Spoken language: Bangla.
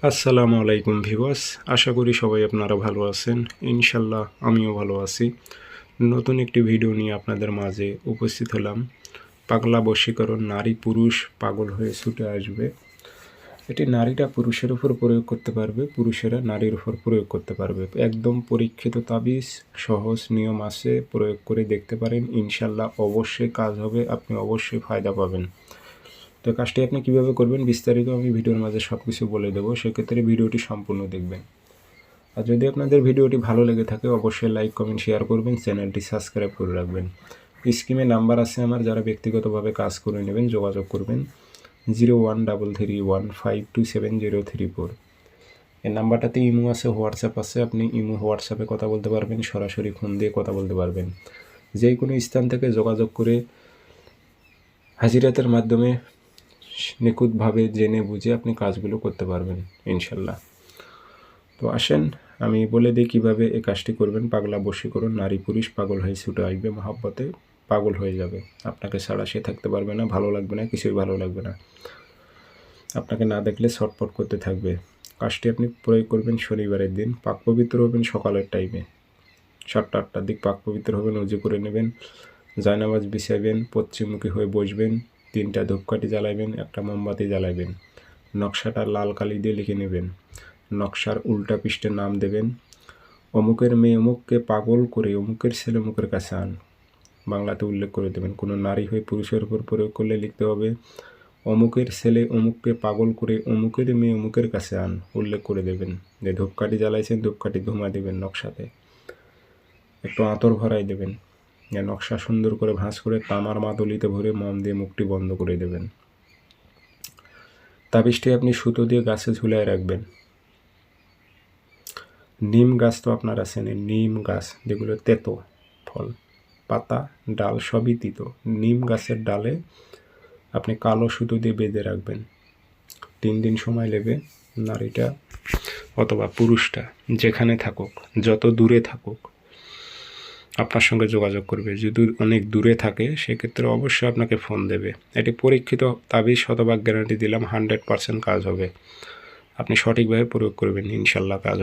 আসসালামু আলাইকুম ভিউয়ার্স, আশা করি সবাই আপনারা ভালো আছেন। ইনশাল্লাহ আমিও ভালো আছি। নতুন একটি ভিডিও নিয়ে আপনাদের মাঝে উপস্থিত হলাম। পাগলা বশীকরণ, নারী পুরুষ পাগল হয়ে ছুটে আসবে। এটি নারীরা পুরুষের উপর প্রয়োগ করতে পারবে, পুরুষেরা নারীর উপর প্রয়োগ করতে পারবে। একদম পরীক্ষিত তাবিজ, সহজ নিয়ম আছে, প্রয়োগ করে দেখতে পারেন। ইনশাল্লাহ অবশ্যই কাজ হবে, আপনি অবশ্যই ফায়দা পাবেন। তো কাজটি আপনি কীভাবে করবেন বিস্তারিত আমি ভিডিওর মাঝে সব কিছু বলে দেবো, সেক্ষেত্রে ভিডিওটি সম্পূর্ণ দেখবেন। আর যদি আপনাদের ভিডিওটি ভালো লেগে থাকে অবশ্যই লাইক কমেন্ট শেয়ার করবেন, চ্যানেলটি সাবস্ক্রাইব করে রাখবেন। স্ক্রিনে নাম্বার আছে আমার, যারা ব্যক্তিগতভাবে কাজ করে নেবেন যোগাযোগ করবেন 013315270034। এই নাম্বারটাতে ইমো আছে, হোয়াটসঅ্যাপ আছে, আপনি ইমো হোয়াটসঅ্যাপে কথা বলতে পারবেন, সরাসরি ফোন দিয়ে কথা বলতে পারবেন। যে কোনো স্থান থেকে যোগাযোগ করে হাজিরাতের মাধ্যমে নিখুঁতভাবে জেনে বুঝে আপনি কাজগুলো করতে পারবেন ইনশাল্লাহ। তো আসেন আমি বলে দিই কীভাবে এই কাজটি করবেন। পাগলা বশীকরণ, নারী পুরুষ পাগল হয়ে ছুটে আসবে, মহাব্বতে পাগল হয়ে যাবে। আপনাকে ছাড়া সে থাকতে পারবে না, ভালো লাগবে না, কিছুই ভালো লাগবে না। আপনাকে না দেখলে ছটফট করতে থাকবে। কাজটি আপনি প্রয়োগ করবেন শনিবারের দিন। পাক পবিত্র হবেন সকালের টাইমে 7টা-8টার দিক পাক পবিত্র হবেন, উজু করে নেবেন, জায়নামাজ বিছাইবেন, পশ্চিমমুখী হয়ে বসবেন, 3টা ধূপকাঠি জ্বালাইবেন, একটা মোমবাতি জ্বালাইবেন। নকশাটা লাল কালি দিয়ে লিখে নেবেন। নকশার উল্টা পৃষ্ঠে নাম দেবেন, অমুকের মেয়ে অমুককে পাগল করে অমুকের ছেলে অমুকের কাছে আন। বাংলাতে উল্লেখ করে দেবেন। কোনো নারী হয়ে পুরুষের উপর প্রয়োগ করলে লিখতে হবে, অমুকের ছেলে অমুককে পাগল করে অমুকের মেয়ে অমুকের কাছে আন, উল্লেখ করে দেবেন। যে ধূপকাঠি জ্বালাইছেন ধূপকাঠি ধুমা দেবেন, নকশাতে একটু আতর ভরাই দেবেন। নকশা সুন্দর করে ভাঁজ করে তামার মাদুলিতে ভরে মম দিয়ে মুখটি বন্ধ করে দেবেন। তাবিজটি আপনি সুতো দিয়ে গাছে ঝুলায় রাখবেন। নিম গাছ তো আপনারা চেনেন, নিম গাছ যেগুলো তেতো, ফল পাতা ডাল সবই তিতো, নিম গাছের ডালে আপনি কালো সুতো দিয়ে বেঁধে রাখবেন। 3 দিন সময় নেবে। নারীটা অথবা পুরুষটা যেখানে থাকুক, যত দূরে থাকুক, আপনার সঙ্গে যোগাযোগ করবে। যদি অনেক দূরে থাকে সেক্ষেত্রে অবশ্যই আপনাকে ফোন দেবে। এটি পরীক্ষিত তাবিজ, শতভাগ গ্যারান্টি দিলাম 100% কাজ হবে। আপনি সঠিকভাবে প্রয়োগ করবেন, ইনশাল্লাহ কাজ হবে।